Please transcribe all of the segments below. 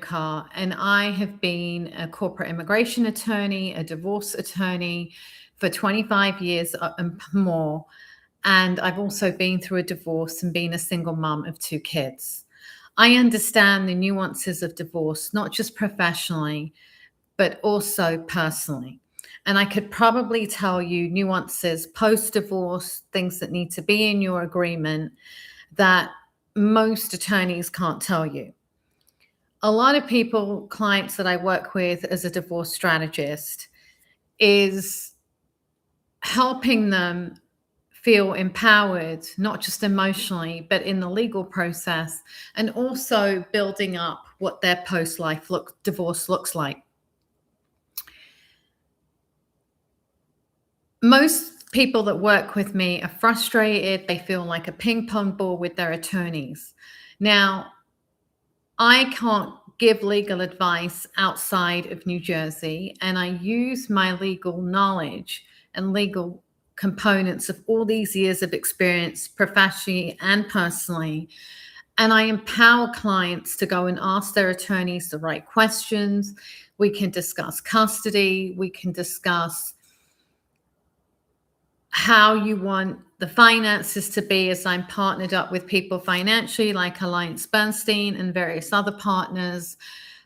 Car, and I have been a corporate immigration attorney, a divorce attorney for 25 years and more. And I've also been through a divorce and been a single mom of 2 kids. I understand the nuances of divorce, not just professionally, but also personally. And I could probably tell you nuances post divorce, things that need to be in your agreement that most attorneys can't tell you. A lot of people, clients that I work with as a divorce strategist, is helping them feel empowered, not just emotionally, but in the legal process, and also building up what their post-life divorce looks like. Most people that work with me are frustrated. They feel like a ping pong ball with their attorneys. Now, I can't give legal advice outside of New Jersey, and I use my legal knowledge and legal components of all these years of experience, professionally and personally. And I empower clients to go and ask their attorneys the right questions. We can discuss custody. We can discuss how you want the finances to be, as I'm partnered up with people financially like Alliance Bernstein and various other partners,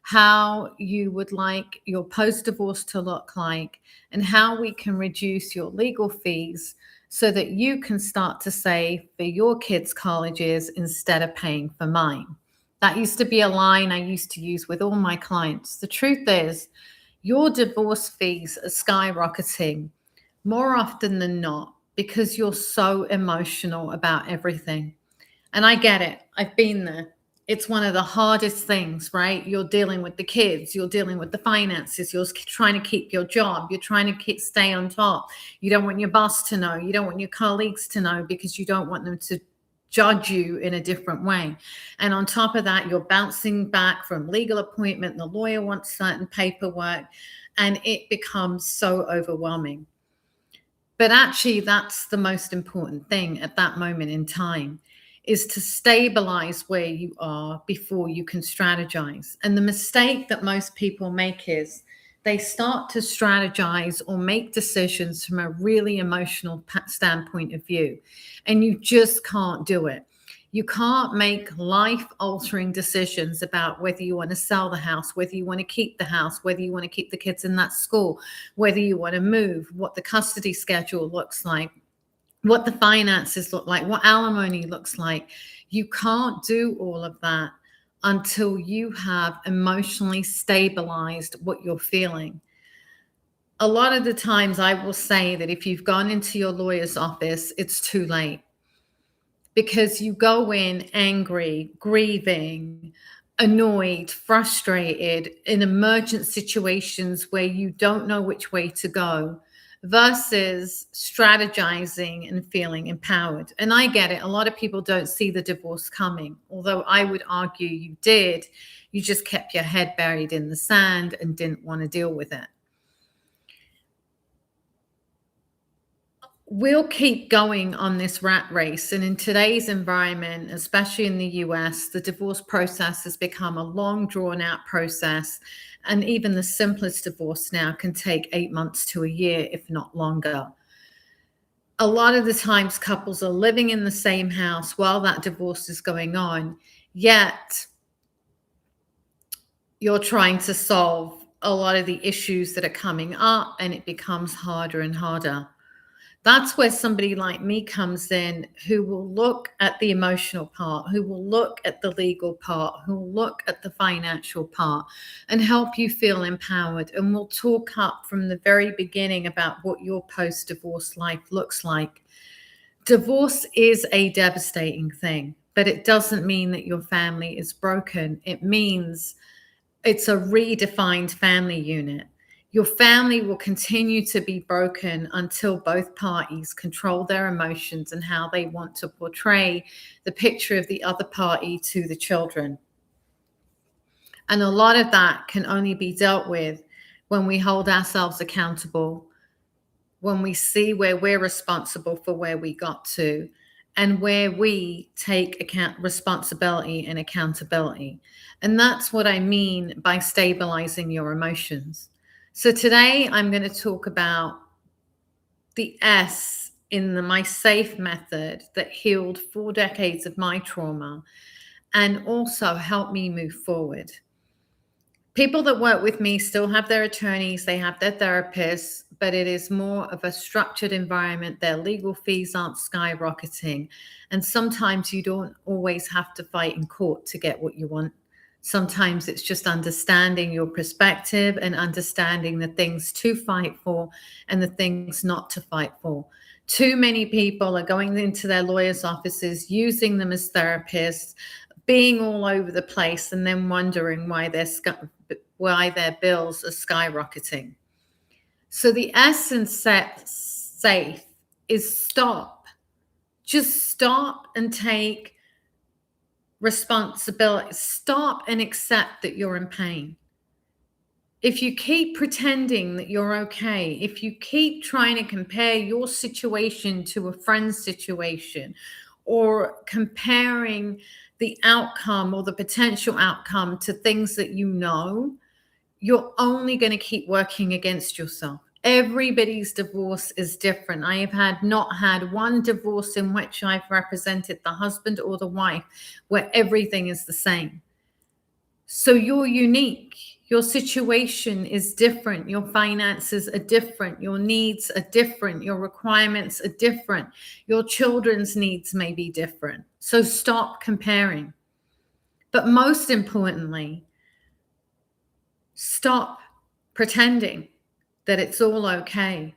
how you would like your post-divorce to look like, and how we can reduce your legal fees so that you can start to save for your kids' colleges instead of paying for mine. That used to be a line I used to use with all my clients. The truth is, your divorce fees are skyrocketing more often than not because you're so emotional about everything. And I get it. I've been there. It's one of the hardest things, right? You're dealing with the kids, you're dealing with the finances, you're trying to keep your job, you're trying to stay on top. You don't want your boss to know, you don't want your colleagues to know because you don't want them to judge you in a different way. And on top of that, you're bouncing back from legal appointment, the lawyer wants certain paperwork, and it becomes so overwhelming. But actually, that's the most important thing at that moment in time, is to stabilize where you are before you can strategize. And the mistake that most people make is they start to strategize or make decisions from a really emotional standpoint of view, and you just can't do it. You can't make life-altering decisions about whether you want to sell the house, whether you want to keep the house, whether you want to keep the kids in that school, whether you want to move, what the custody schedule looks like, what the finances look like, what alimony looks like. You can't do all of that until you have emotionally stabilized what you're feeling. A lot of the times I will say that if you've gone into your lawyer's office, it's too late, because you go in angry, grieving, annoyed, frustrated in emergent situations where you don't know which way to go, versus strategizing and feeling empowered. And I get it. A lot of people don't see the divorce coming, although I would argue you did. You just kept your head buried in the sand and didn't want to deal with it. We'll keep going on this rat race. And in today's environment, especially in the US, the divorce process has become a long, drawn out process. And even the simplest divorce now can take 8 months to a year, if not longer. A lot of the times couples are living in the same house while that divorce is going on, yet you're trying to solve a lot of the issues that are coming up, and it becomes harder and harder. That's where somebody like me comes in, who will look at the emotional part, who will look at the legal part, who will look at the financial part, and help you feel empowered. And we'll talk up from the very beginning about what your post-divorce life looks like. Divorce is a devastating thing, but it doesn't mean that your family is broken. It means it's a redefined family unit. Your family will continue to be broken until both parties control their emotions and how they want to portray the picture of the other party to the children. And a lot of that can only be dealt with when we hold ourselves accountable, when we see where we're responsible for where we got to, and where we take responsibility and accountability. And that's what I mean by stabilizing your emotions. So today I'm going to talk about the S in the my S.A.F.E method that healed 4 decades of my trauma and also helped me move forward. People that work with me still have their attorneys, they have their therapists, but it is more of a structured environment. Their legal fees aren't skyrocketing. And sometimes you don't always have to fight in court to get what you want. Sometimes it's just understanding your perspective and understanding the things to fight for and the things not to fight for. Too many people are going into their lawyers' offices, using them as therapists, being all over the place, and then wondering why their bills are skyrocketing. So the essence safe is stop. Just stop and take responsibility. Stop and accept that you're in pain. If you keep pretending that you're okay, if you keep trying to compare your situation to a friend's situation, or comparing the outcome or the potential outcome to things that you know, you're only going to keep working against yourself. Everybody's divorce is different. I have not had one divorce in which I've represented the husband or the wife where everything is the same. So you're unique. Your situation is different. Your finances are different. Your needs are different. Your requirements are different. Your children's needs may be different. So stop comparing. But most importantly, stop pretending that it's all okay.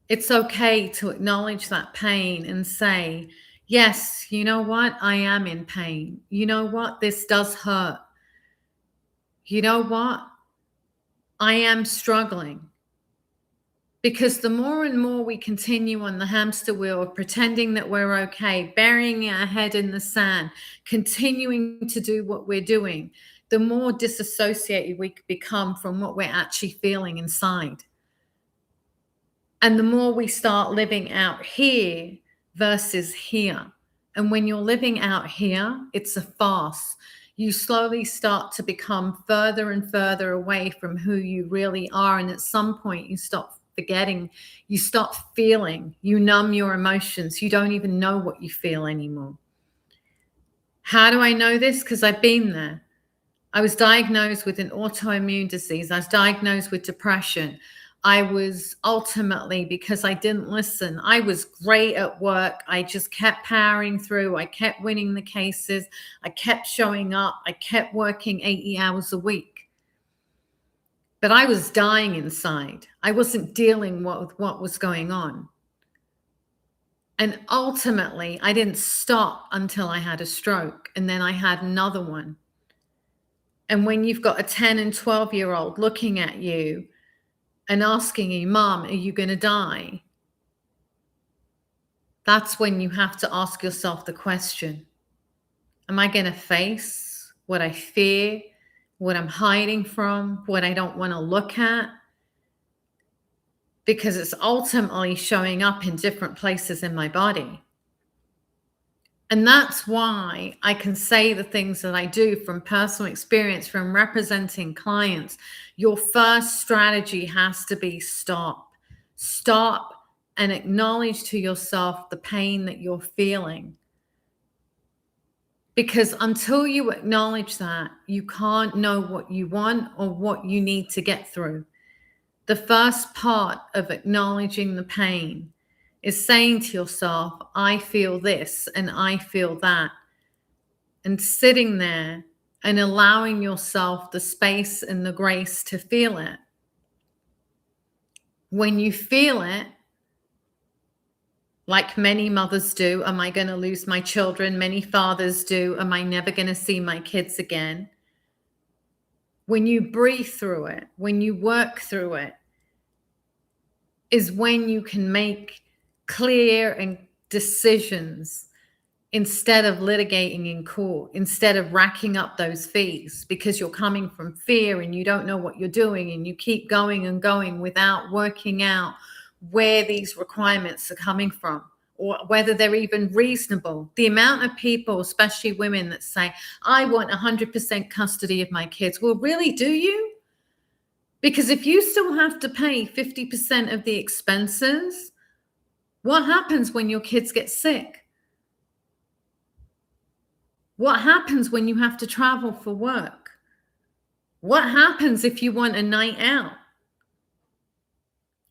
It's okay to acknowledge that pain and say, yes, you know what? I am in pain. You know what? This does hurt. You know what? I am struggling. Because the more and more we continue on the hamster wheel of pretending that we're okay, burying our head in the sand, continuing to do what we're doing, the more disassociated we become from what we're actually feeling inside. And the more we start living out here versus here. And when you're living out here, it's a farce. You slowly start to become further and further away from who you really are. And at some point, you stop forgetting, you stop feeling, you numb your emotions. You don't even know what you feel anymore. How do I know this? Because I've been there. I was diagnosed with an autoimmune disease. I was diagnosed with depression. I was ultimately, because I didn't listen, I was great at work. I just kept powering through. I kept winning the cases. I kept showing up. I kept working 80 hours a week. But I was dying inside. I wasn't dealing with what was going on. And ultimately, I didn't stop until I had a stroke. And then I had another one. And when you've got a 10 and 12-year-old looking at you and asking you, Mom, are you going to die? That's when you have to ask yourself the question, am I going to face what I fear, what I'm hiding from, what I don't want to look at? Because it's ultimately showing up in different places in my body. And that's why I can say the things that I do from personal experience, from representing clients. Your first strategy has to be stop. Stop and acknowledge to yourself the pain that you're feeling. Because until you acknowledge that, you can't know what you want or what you need to get through. The first part of acknowledging the pain is saying to yourself, I feel this and I feel that. And sitting there and allowing yourself the space and the grace to feel it. When you feel it, like many mothers do, am I going to lose my children? Many fathers do, am I never going to see my kids again? When you breathe through it, when you work through it, is when you can make clear and decisions instead of litigating in court, instead of racking up those fees because you're coming from fear and you don't know what you're doing and you keep going and going without working out where these requirements are coming from. or whether they're even reasonable. The amount of people, especially women, that say, I want 100% custody of my kids. Well, really, do you? Because if you still have to pay 50% of the expenses, what happens when your kids get sick? What happens when you have to travel for work? What happens if you want a night out?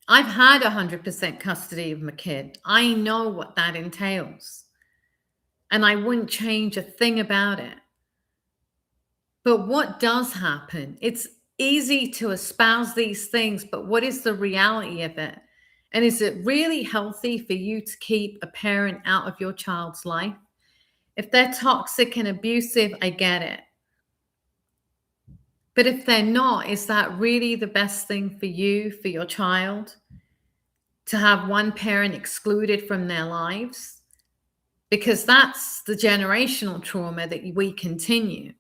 I've had 100% custody of my kid. I know what that entails. And I wouldn't change a thing about it. But what does happen? It's easy to espouse these things, but what is the reality of it? And is it really healthy for you to keep a parent out of your child's life? If they're toxic and abusive, I get it. But if they're not, is that really the best thing for you, for your child? To have one parent excluded from their lives? Because that's the generational trauma that we continue.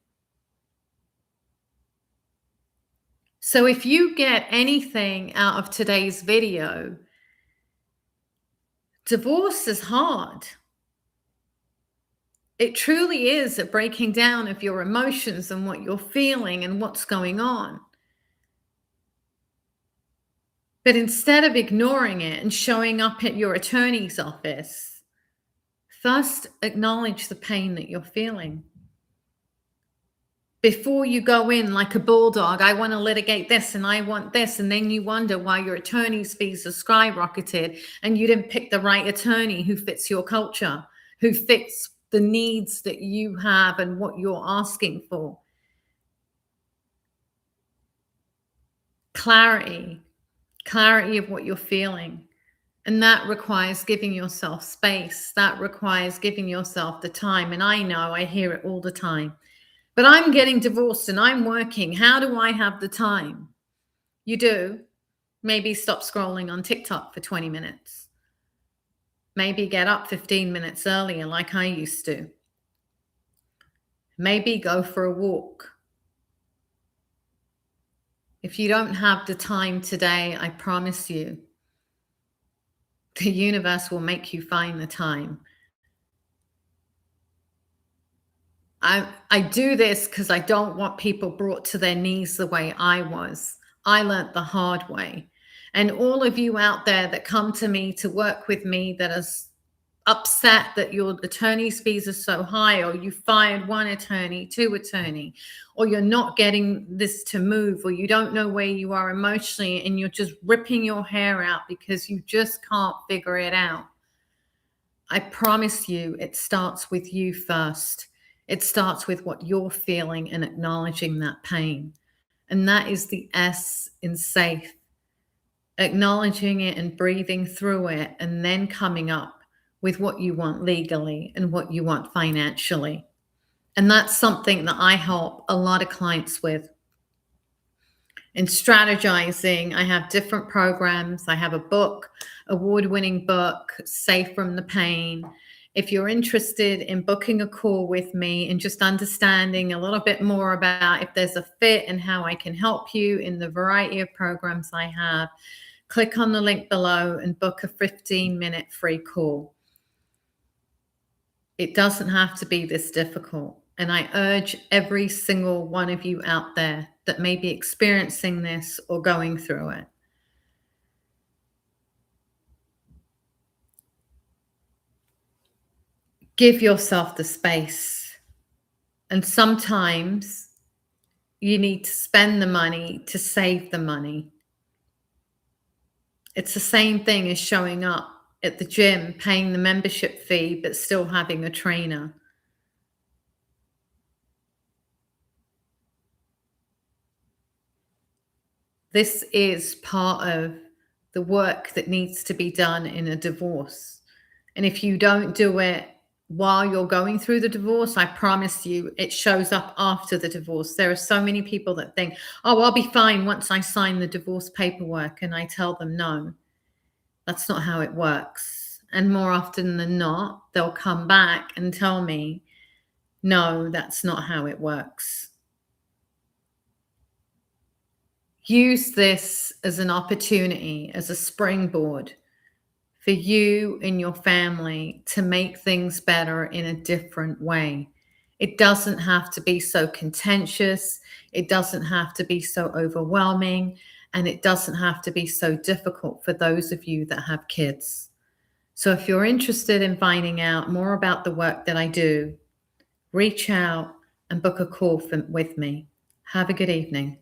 So if you get anything out of today's video, divorce is hard. It truly is a breaking down of your emotions and what you're feeling and what's going on. But instead of ignoring it and showing up at your attorney's office, first acknowledge the pain that you're feeling. Before you go in like a bulldog, I want to litigate this and I want this, and then you wonder why your attorney's fees are skyrocketed and you didn't pick the right attorney who fits your culture, who fits the needs that you have and what you're asking for. Clarity of what you're feeling. And that requires giving yourself space. That requires giving yourself the time. And I know I hear it all the time. But I'm getting divorced and I'm working. How do I have the time? You do. Maybe stop scrolling on TikTok for 20 minutes. Maybe get up 15 minutes earlier like I used to. Maybe go for a walk. If you don't have the time today, I promise you, the universe will make you find the time. I do this because I don't want people brought to their knees the way I was. I learned the hard way. And all of you out there that come to me to work with me that are upset that your attorney's fees are so high, or you fired one attorney, two attorney, or you're not getting this to move, or you don't know where you are emotionally and you're just ripping your hair out because you just can't figure it out. I promise you, it starts with you first. It starts with what you're feeling and acknowledging that pain. And that is the S in S.A.F E. Acknowledging it and breathing through it, and then coming up with what you want legally and what you want financially. And that's something that I help a lot of clients with. In strategizing, I have different programs. I have a book, award-winning book, Safe from the Pain. If you're interested in booking a call with me and just understanding a little bit more about if there's a fit and how I can help you in the variety of programs I have, click on the link below and book a 15-minute free call. It doesn't have to be this difficult. And I urge every single one of you out there that may be experiencing this or going through it, give yourself the space. And sometimes you need to spend the money to save the money. It's the same thing as showing up at the gym, paying the membership fee, but still having a trainer. This is part of the work that needs to be done in a divorce. And if you don't do it while you're going through the divorce, I promise you, it shows up after the divorce. There are so many people that think, oh, I'll be fine once I sign the divorce paperwork. And I tell them, no, that's not how it works. And more often than not, they'll come back and tell me, no, that's not how it works. Use this as an opportunity, as a springboard for you and your family to make things better in a different way. It doesn't have to be so contentious. It doesn't have to be so overwhelming. And it doesn't have to be so difficult for those of you that have kids. So if you're interested in finding out more about the work that I do, reach out and book a call with me. Have a good evening.